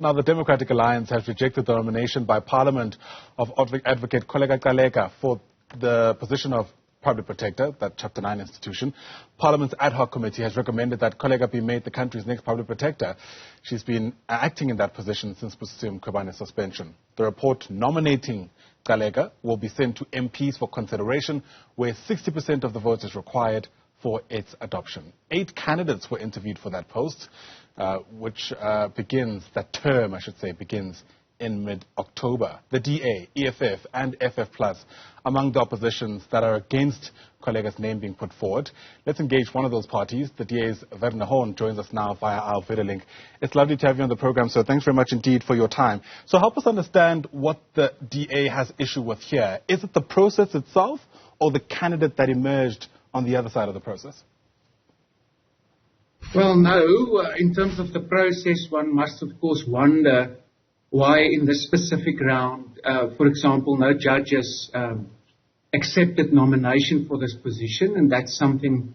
Now, the Democratic Alliance has rejected the nomination by Parliament of Advocate Kholeka Gcaleka for the position of Public Protector, that Chapter 9 institution. Parliament's Ad-Hoc Committee has recommended that Gcaleka be made the country's next Public Protector. She's been acting in that position since Busisiwe Mkhwebane's suspension. The report nominating Gcaleka will be sent to MPs for consideration, where 60% of the vote is required for its adoption. 8 candidates were interviewed for that post, that term begins in mid-October. The DA, EFF and FF Plus among the oppositions that are against Gcaleka's name being put forward. Let's engage one of those parties. The DA's Werner Horn joins us now via our video link. It's lovely to have you on the program, so thanks very much indeed for your time. So help us understand what the DA has issue with here. Is it the process itself or the candidate that emerged on the other side of the process? Well, no. In terms of the process, one must, of course, wonder why in this specific round, for example, no judges accepted nomination for this position, and that's something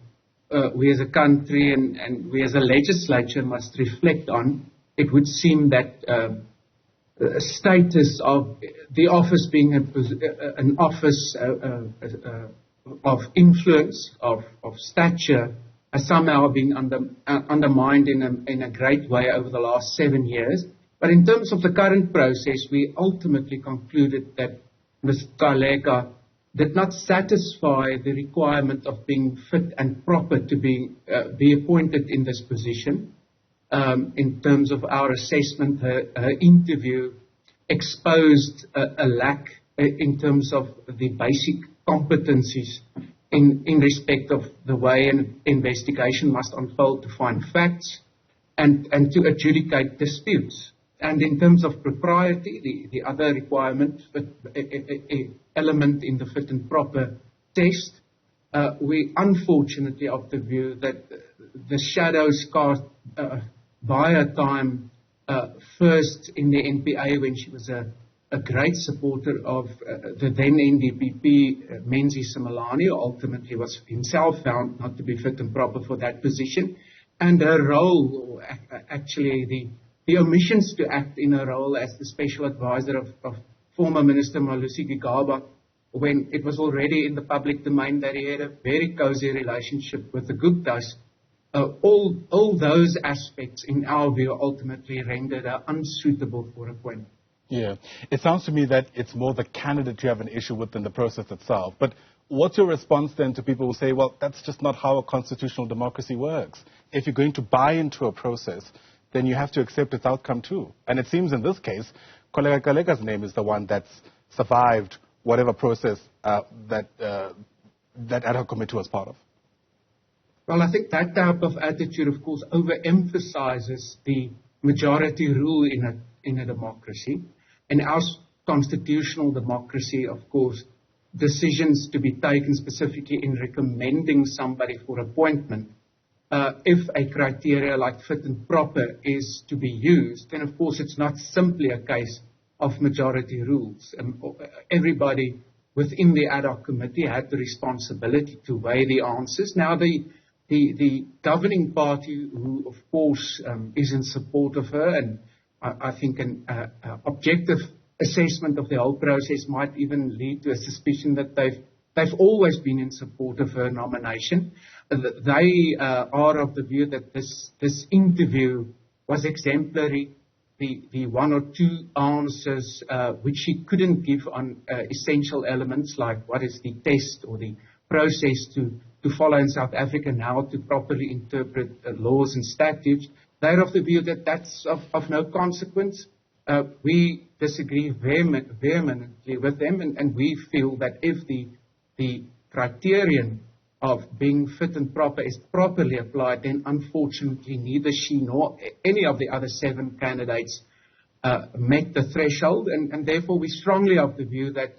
we as a country and we as a legislature must reflect on. It would seem that status of the office being an office of influence, of stature, has somehow been undermined in a great way over the last 7 years. But in terms of the current process, we ultimately concluded that Ms. Gcaleka did not satisfy the requirement of being fit and proper to be appointed in this position. In terms of our assessment, her interview exposed a lack in terms of the basic competencies in respect of the way an investigation must unfold to find facts and to adjudicate disputes. And in terms of propriety, the other requirement, element in the fit and proper test, we unfortunately of the view that the shadows cast by her time, first in the NPA when she was a great supporter of the then NDPP, Menzi Simelane, who ultimately was himself found not to be fit and proper for that position, and her role, actually the omissions to act in her role as the special advisor of former Minister Malusi Gigaba, when it was already in the public domain that he had a very cozy relationship with the Guptas. All those aspects, in our view, ultimately rendered her unsuitable for appointment. Yeah, it sounds to me that it's more the candidate you have an issue with than the process itself. But what's your response then to people who say, well, that's just not how a constitutional democracy works? If you're going to buy into a process, then you have to accept its outcome too. And it seems in this case, Kholeka Gcaleka's name is the one that's survived whatever process that Ad-Hoc Committee was part of. Well, I think that type of attitude, of course, overemphasizes the majority rule in a democracy. In our constitutional democracy, of course, decisions to be taken specifically in recommending somebody for appointment, if a criteria like fit and proper is to be used, then of course it's not simply a case of majority rules. Everybody within the Ad Hoc Committee had the responsibility to weigh the answers. Now, the governing party, who of course is in support of her, and I think an objective assessment of the whole process might even lead to a suspicion that they've always been in support of her nomination. They are of the view that this interview was exemplary. The one or two answers which she couldn't give on essential elements like what is the test or the process to follow in South Africa now to properly interpret laws and statutes, they're of the view that that's of no consequence. We disagree vehemently with them, and we feel that if the criterion of being fit and proper is properly applied, then unfortunately neither she nor any of the other 7 candidates met the threshold, and therefore we strongly of the view that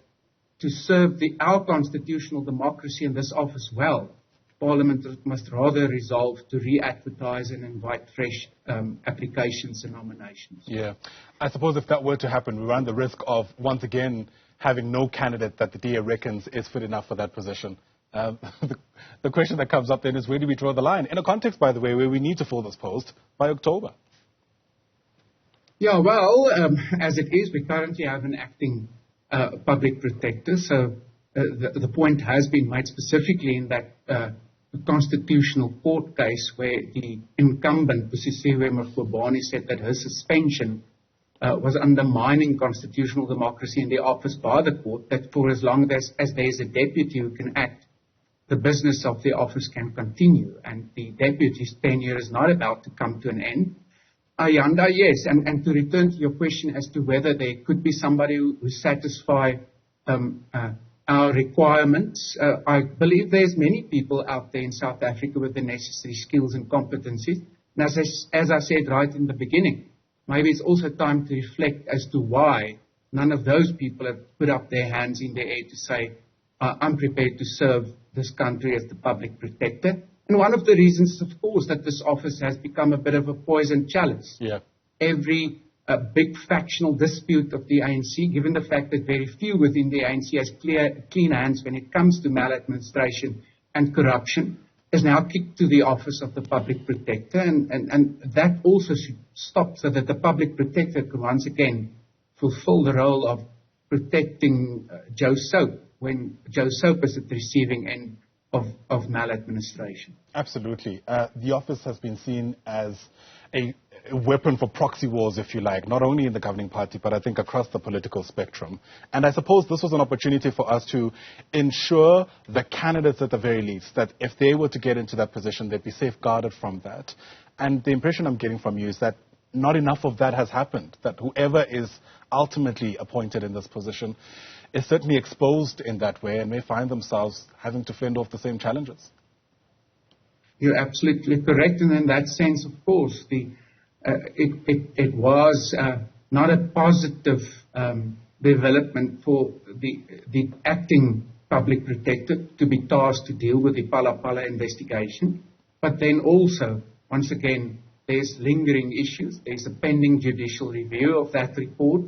to serve our constitutional democracy in this office well, Parliament must rather resolve to re-advertise and invite fresh applications and nominations. Yeah. I suppose if that were to happen, we run the risk of, once again, having no candidate that the DA reckons is fit enough for that position. The question that comes up then is, where do we draw the line? In a context, by the way, where we need to fill this post by October. Yeah, well, as it is, we currently have an acting public protector. So the point has been made specifically in that constitutional court case where the incumbent, Busisiwe Mkhwebane, said that her suspension was undermining constitutional democracy in the office by the court, that for as long as there is a deputy who can act, the business of the office can continue. And the deputy's tenure is not about to come to an end. Ayanda, yes, and to return to your question as to whether there could be somebody who satisfy our requirements, I believe there's many people out there in South Africa with the necessary skills and competencies. And as I said right in the beginning, maybe it's also time to reflect as to why none of those people have put up their hands in the air to say, I'm prepared to serve this country as the public protector. And one of the reasons is, of course, that this office has become a bit of a poison chalice. Yeah. Every big factional dispute of the ANC, given the fact that very few within the ANC has clean hands when it comes to maladministration and corruption, is now kicked to the office of the public protector. And that also should stop so that the public protector can once again fulfill the role of protecting Joe Soap when Joe Soap is at the receiving end of maladministration. Absolutely. The office has been seen as a weapon for proxy wars, if you like, not only in the governing party, but I think across the political spectrum. And I suppose this was an opportunity for us to ensure the candidates, at the very least, that if they were to get into that position, they'd be safeguarded from that. And the impression I'm getting from you is that not enough of that has happened, that whoever is ultimately appointed in this position is certainly exposed in that way and may find themselves having to fend off the same challenges. You're absolutely correct. And in that sense, of course, it was not a positive development for the acting public protector to be tasked to deal with the Palapala investigation. But then also, once again, there's lingering issues. There's a pending judicial review of that report.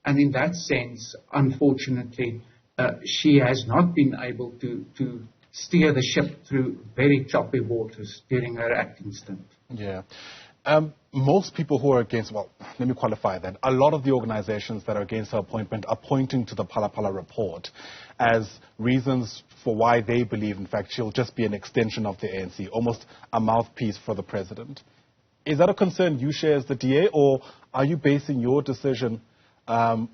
And in that sense, unfortunately, she has not been able to steer the ship through very choppy waters during her acting stint. Yeah. Most people who are against, well, let me qualify that. A lot of the organizations that are against her appointment are pointing to the Palapala report as reasons for why they believe, in fact, she'll just be an extension of the ANC, almost a mouthpiece for the president. Is that a concern you share as the DA, or are you basing your decision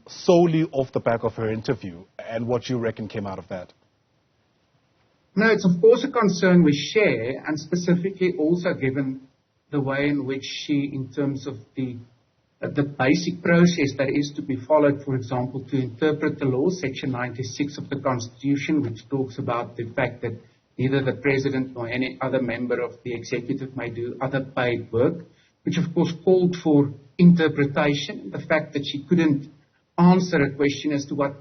solely off the back of her interview and what you reckon came out of that? No, it's of course a concern we share, and specifically also given the way in which she, in terms of the basic process that is to be followed, for example, to interpret the law, Section 96 of the Constitution, which talks about the fact that neither the President nor any other member of the executive may do other paid work, which of course called for interpretation. The fact that she couldn't answer a question as to what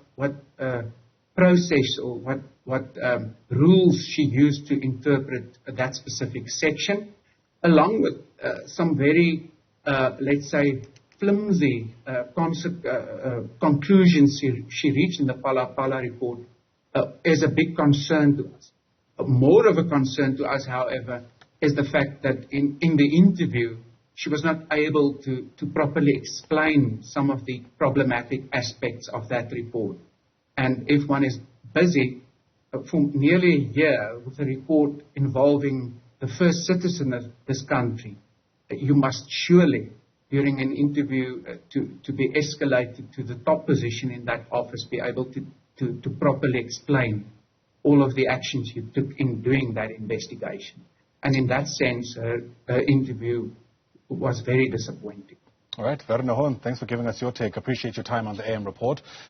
process or what rules she used to interpret that specific section, along with some very, let's say, flimsy conclusions she reached in the Palapala report, is a big concern to us. More of a concern to us, however, is the fact that in the interview, she was not able to properly explain some of the problematic aspects of that report. And if one is busy for nearly a year with a report involving the first citizen of this country, you must surely, during an interview to be escalated to the top position in that office, be able to properly explain all of the actions you took in doing that investigation. And in that sense, her interview was very disappointing. All right, Werner Horn, thanks for giving us your take. Appreciate your time on the AM Report.